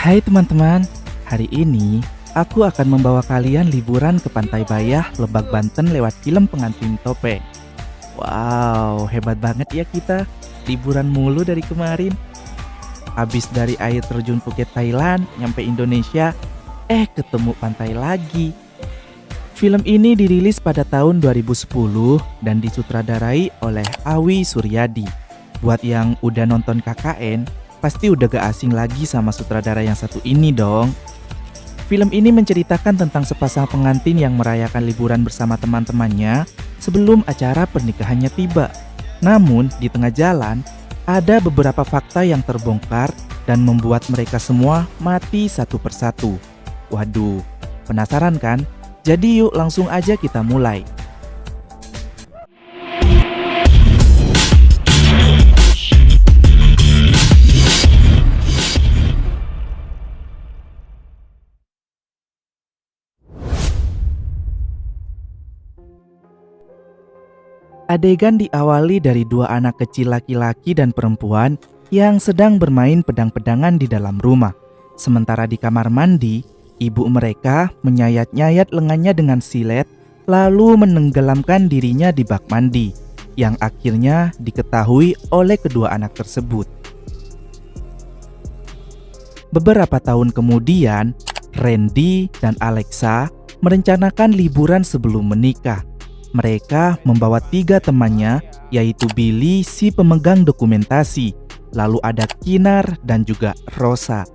Hai teman-teman, hari ini aku akan membawa kalian liburan ke Pantai Bayah, Lebak, Banten lewat film Pengantin Topeng. Wow, hebat banget ya kita, liburan mulu dari kemarin. Habis dari air terjun Phuket Thailand, nyampe Indonesia, ketemu pantai lagi. Film ini dirilis pada tahun 2010 dan disutradarai oleh Awi Suryadi. Buat yang udah nonton KKN, pasti udah gak asing lagi sama sutradara yang satu ini dong. Film ini menceritakan tentang sepasang pengantin yang merayakan liburan bersama teman-temannya sebelum acara pernikahannya tiba. Namun di tengah jalan, ada beberapa fakta yang terbongkar dan membuat mereka semua mati satu persatu. Waduh, penasaran kan? Jadi yuk langsung aja kita mulai. Adegan diawali dari dua anak kecil laki-laki dan perempuan yang sedang bermain pedang-pedangan di dalam rumah. Sementara di kamar mandi, ibu mereka menyayat-nyayat lengannya dengan silet lalu menenggelamkan dirinya di bak mandi, yang akhirnya diketahui oleh kedua anak tersebut. Beberapa tahun kemudian, Randy dan Alexa merencanakan liburan sebelum menikah. Mereka membawa 3 temannya, yaitu Billy si pemegang dokumentasi, lalu ada Kinar dan juga Rosa.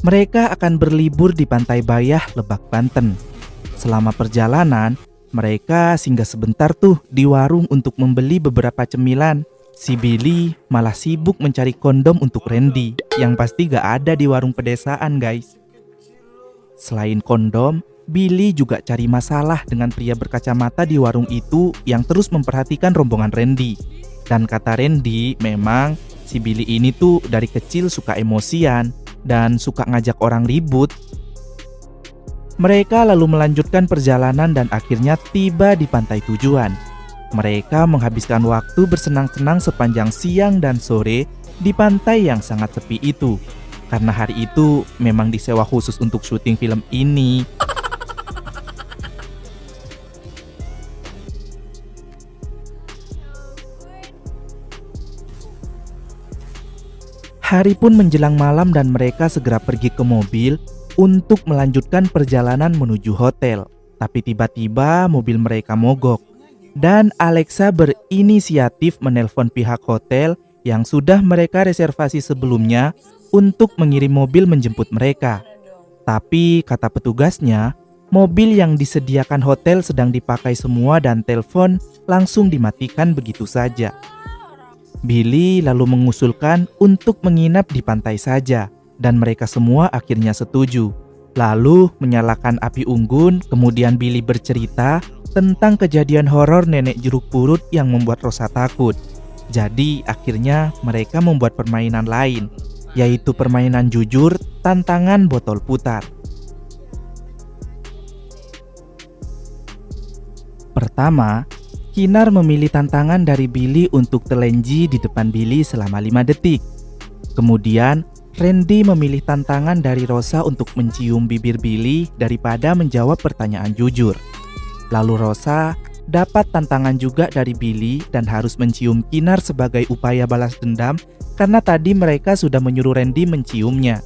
Mereka akan berlibur di Pantai Bayah, Lebak, Banten. Selama perjalanan, mereka singgah sebentar tuh di warung untuk membeli beberapa cemilan. Si Billy malah sibuk mencari kondom untuk Randy, yang pasti gak ada di warung pedesaan guys. Selain kondom, Billy juga cari masalah dengan pria berkacamata di warung itu yang terus memperhatikan rombongan Randy. Dan kata Randy, memang si Billy ini tuh dari kecil suka emosian dan suka ngajak orang ribut. Mereka lalu melanjutkan perjalanan dan akhirnya tiba di pantai tujuan. Mereka menghabiskan waktu bersenang-senang sepanjang siang dan sore di pantai yang sangat sepi itu. Karena hari itu memang disewa khusus untuk syuting film ini. Hari pun menjelang malam dan mereka segera pergi ke mobil untuk melanjutkan perjalanan menuju hotel. Tapi tiba-tiba mobil mereka mogok dan Alexa berinisiatif menelpon pihak hotel yang sudah mereka reservasi sebelumnya untuk mengirim mobil menjemput mereka. Tapi kata petugasnya, mobil yang disediakan hotel sedang dipakai semua dan telepon langsung dimatikan begitu saja. Billy lalu mengusulkan untuk menginap di pantai saja dan mereka semua akhirnya setuju. Lalu menyalakan api unggun, kemudian Billy bercerita tentang kejadian horor nenek jeruk purut yang membuat Rosa takut. Jadi akhirnya mereka membuat permainan lain, yaitu permainan jujur tantangan botol putar. Pertama, Kinar memilih tantangan dari Billy untuk telenji di depan Billy selama 5 detik. Kemudian, Randy memilih tantangan dari Rosa untuk mencium bibir Billy daripada menjawab pertanyaan jujur. Lalu Rosa dapat tantangan juga dari Billy dan harus mencium Kinar sebagai upaya balas dendam karena tadi mereka sudah menyuruh Randy menciumnya.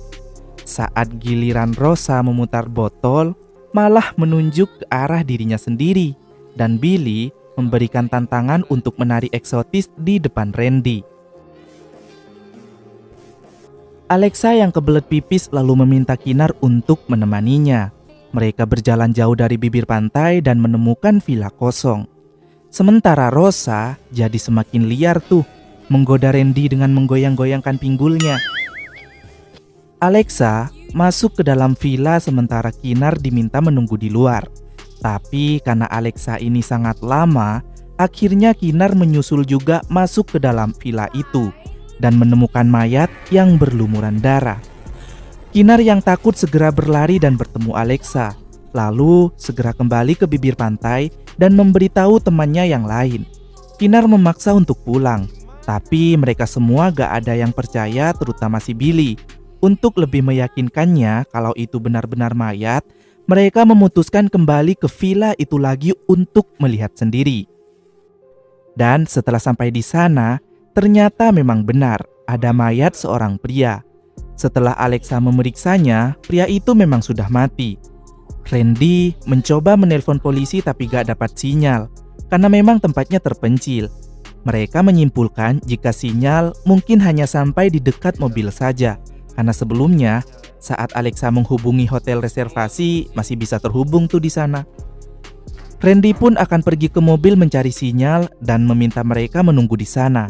Saat giliran Rosa memutar botol, malah menunjuk ke arah dirinya sendiri dan Billy memberikan tantangan untuk menari eksotis di depan Randy. Alexa yang kebelet pipis lalu meminta Kinar untuk menemaninya. Mereka berjalan jauh dari bibir pantai dan menemukan villa kosong. Sementara Rosa jadi semakin liar tuh, menggoda Randy dengan menggoyang-goyangkan pinggulnya. Alexa masuk ke dalam villa sementara Kinar diminta menunggu di luar. Tapi karena Alexa ini sangat lama, akhirnya Kinar menyusul juga masuk ke dalam villa itu dan menemukan mayat yang berlumuran darah. Kinar yang takut segera berlari dan bertemu Alexa, lalu segera kembali ke bibir pantai dan memberitahu temannya yang lain. Kinar memaksa untuk pulang, tapi mereka semua gak ada yang percaya, terutama si Billy. Untuk lebih meyakinkannya kalau itu benar-benar mayat, mereka memutuskan kembali ke villa itu lagi untuk melihat sendiri. Dan setelah sampai di sana, ternyata memang benar ada mayat seorang pria. Setelah Alexa memeriksanya, pria itu memang sudah mati. Randy mencoba menelpon polisi tapi gak dapat sinyal, karena memang tempatnya terpencil. Mereka menyimpulkan jika sinyal mungkin hanya sampai di dekat mobil saja, karena sebelumnya saat Alexa menghubungi hotel reservasi masih bisa terhubung tuh di sana. Randy pun akan pergi ke mobil mencari sinyal dan meminta mereka menunggu di sana.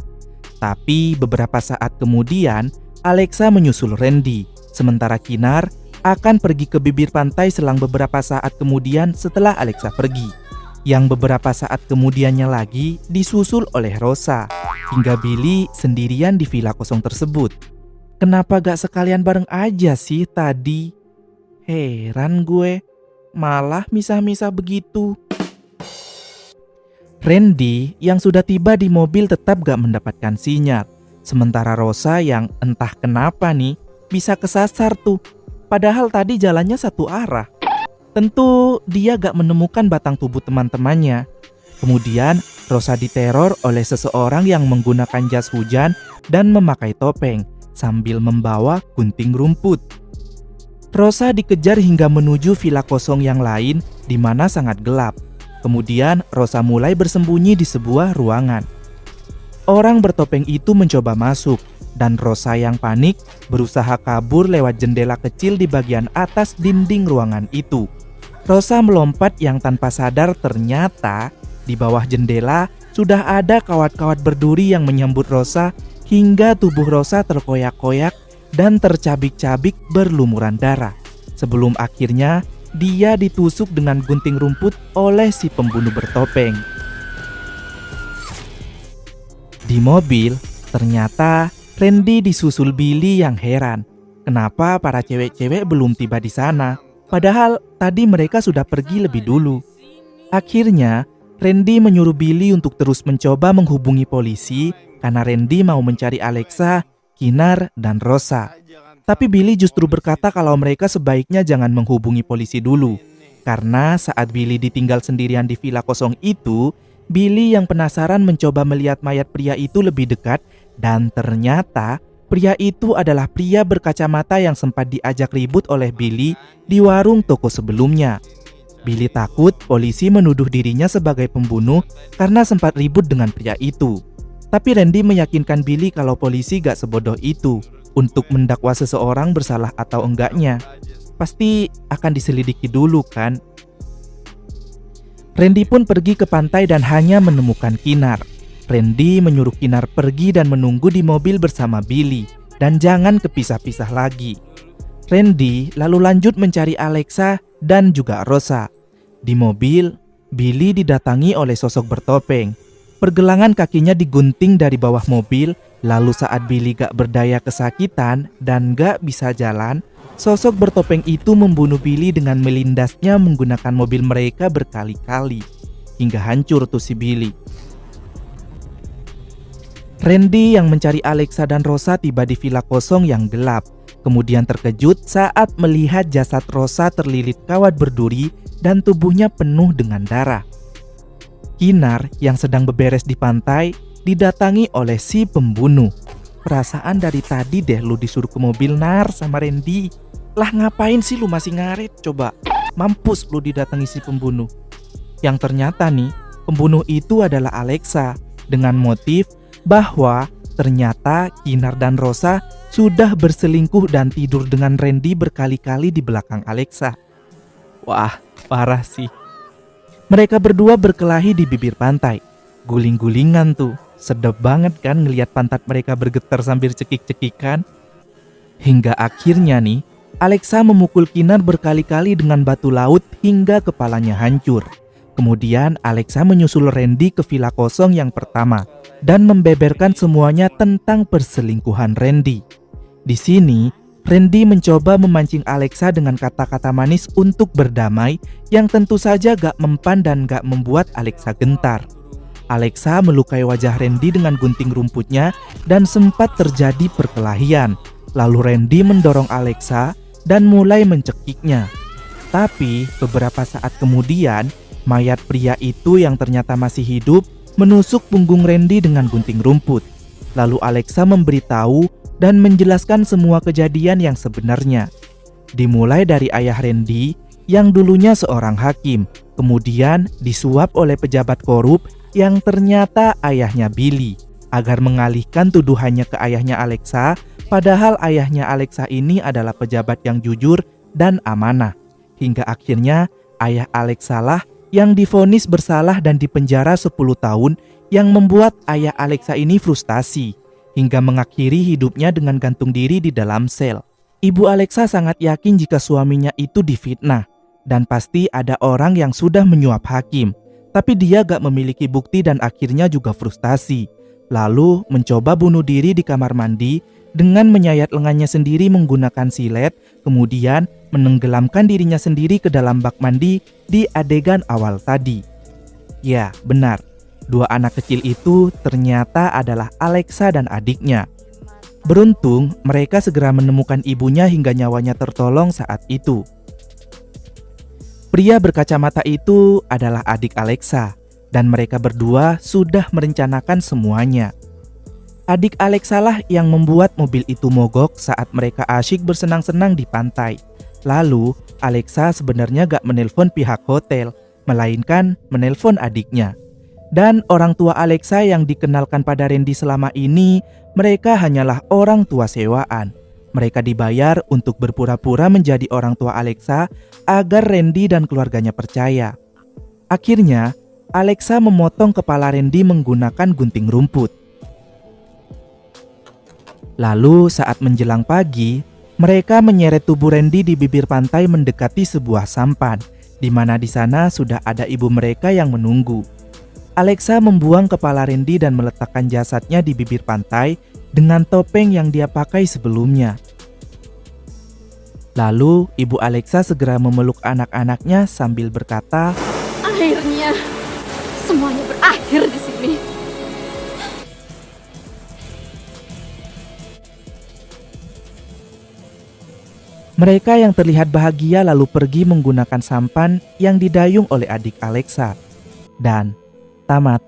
Tapi beberapa saat kemudian Alexa menyusul Randy, sementara Kinar akan pergi ke bibir pantai selang beberapa saat kemudian setelah Alexa pergi. Yang beberapa saat kemudiannya lagi disusul oleh Rosa, hingga Billy sendirian di villa kosong tersebut. Kenapa gak sekalian bareng aja sih tadi? Heran gue, malah misah-misah begitu. Randy yang sudah tiba di mobil tetap gak mendapatkan sinyal. Sementara Rosa yang entah kenapa nih bisa kesasar tuh. Padahal tadi jalannya satu arah. Tentu dia gak menemukan batang tubuh teman-temannya. Kemudian Rosa diteror oleh seseorang yang menggunakan jas hujan dan memakai topeng sambil membawa gunting rumput. Rosa dikejar hingga menuju villa kosong yang lain di mana sangat gelap. Kemudian Rosa mulai bersembunyi di sebuah ruangan. Orang bertopeng itu mencoba masuk dan Rosa yang panik berusaha kabur lewat jendela kecil di bagian atas dinding ruangan itu. Rosa melompat yang tanpa sadar ternyata di bawah jendela sudah ada kawat-kawat berduri yang menyambut Rosa hingga tubuh Rosa terkoyak-koyak dan tercabik-cabik berlumuran darah. Sebelum akhirnya dia ditusuk dengan gunting rumput oleh si pembunuh bertopeng. Di mobil, ternyata Randy disusul Billy yang heran. Kenapa para cewek-cewek belum tiba di sana? Padahal tadi mereka sudah pergi lebih dulu. Akhirnya, Randy menyuruh Billy untuk terus mencoba menghubungi polisi karena Randy mau mencari Alexa, Kinar, dan Rosa. Tapi Billy justru berkata kalau mereka sebaiknya jangan menghubungi polisi dulu. Karena saat Billy ditinggal sendirian di villa kosong itu, Billy yang penasaran mencoba melihat mayat pria itu lebih dekat dan ternyata pria itu adalah pria berkacamata yang sempat diajak ribut oleh Billy di warung toko sebelumnya. Billy takut polisi menuduh dirinya sebagai pembunuh karena sempat ribut dengan pria itu. Tapi Randy meyakinkan Billy kalau polisi gak sebodoh itu untuk mendakwa seseorang bersalah atau enggaknya. Pasti akan diselidiki dulu kan. Randy pun pergi ke pantai dan hanya menemukan Kinar. Randy menyuruh Kinar pergi dan menunggu di mobil bersama Billy dan jangan kepisah-pisah lagi. Randy lalu lanjut mencari Alexa dan juga Rosa. Di mobil, Billy didatangi oleh sosok bertopeng. Pergelangan kakinya digunting dari bawah mobil, lalu saat Billy gak berdaya kesakitan dan gak bisa jalan, sosok bertopeng itu membunuh Billy dengan melindasnya menggunakan mobil mereka berkali-kali. Hingga hancur tuh si Billy. Randy yang mencari Alexa dan Rosa tiba di villa kosong yang gelap. Kemudian terkejut saat melihat jasad Rosa terlilit kawat berduri dan tubuhnya penuh dengan darah. Kinar yang sedang beberes di pantai didatangi oleh si pembunuh. Perasaan dari tadi deh lu disuruh ke mobil Nar sama Randy. Lah ngapain sih lu masih ngaret coba? Mampus lu didatangi si pembunuh. Yang ternyata nih, pembunuh itu adalah Alexa dengan motif bahwa ternyata Kinar dan Rosa sudah berselingkuh dan tidur dengan Randy berkali-kali di belakang Alexa. Wah, parah sih. Mereka berdua berkelahi di bibir pantai. Guling-gulingan tuh. Sedap banget kan ngelihat pantat mereka bergetar sambil cekik-cekikan. Hingga akhirnya nih, Alexa memukul Kinar berkali-kali dengan batu laut hingga kepalanya hancur. Kemudian Alexa menyusul Randy ke villa kosong yang pertama dan membeberkan semuanya tentang perselingkuhan Randy. Di sini, Randy mencoba memancing Alexa dengan kata-kata manis untuk berdamai yang tentu saja gak mempan dan gak membuat Alexa gentar. Alexa melukai wajah Randy dengan gunting rumputnya dan sempat terjadi perkelahian. Lalu Randy mendorong Alexa dan mulai mencekiknya. Tapi beberapa saat kemudian, mayat pria itu yang ternyata masih hidup menusuk punggung Randy dengan gunting rumput. Lalu Alexa memberitahu dan menjelaskan semua kejadian yang sebenarnya. Dimulai dari ayah Randy yang dulunya seorang hakim, kemudian disuap oleh pejabat korup yang ternyata ayahnya Billy, agar mengalihkan tuduhannya ke ayahnya Alexa, padahal ayahnya Alexa ini adalah pejabat yang jujur dan amanah. Hingga akhirnya ayah Alexa lah yang divonis bersalah dan dipenjara 10 tahun, yang membuat ayah Alexa ini frustasi hingga mengakhiri hidupnya dengan gantung diri di dalam sel. Ibu Alexa sangat yakin jika suaminya itu difitnah dan pasti ada orang yang sudah menyuap hakim. Tapi dia gak memiliki bukti dan akhirnya juga frustasi. Lalu mencoba bunuh diri di kamar mandi dengan menyayat lengannya sendiri menggunakan silet, kemudian menenggelamkan dirinya sendiri ke dalam bak mandi di adegan awal tadi. Ya, benar. Dua anak kecil itu ternyata adalah Alexa dan adiknya. Beruntung, mereka segera menemukan ibunya hingga nyawanya tertolong saat itu. Pria berkacamata itu adalah adik Alexa, dan mereka berdua sudah merencanakan semuanya. Adik Alexa lah yang membuat mobil itu mogok saat mereka asyik bersenang-senang di pantai. Lalu, Alexa sebenarnya gak menelpon pihak hotel, melainkan menelpon adiknya. Dan orang tua Alexa yang dikenalkan pada Randy selama ini, mereka hanyalah orang tua sewaan. Mereka dibayar untuk berpura-pura menjadi orang tua Alexa agar Randy dan keluarganya percaya. Akhirnya, Alexa memotong kepala Randy menggunakan gunting rumput. Lalu saat menjelang pagi, mereka menyeret tubuh Randy di bibir pantai mendekati sebuah sampan, di mana di sana sudah ada ibu mereka yang menunggu. Alexa membuang kepala Randy dan meletakkan jasadnya di bibir pantai dengan topeng yang dia pakai sebelumnya. Lalu ibu Alexa segera memeluk anak-anaknya sambil berkata, "Akhirnya semuanya berakhir di sini." Mereka yang terlihat bahagia lalu pergi menggunakan sampan yang didayung oleh adik Alexa. Dan tamat.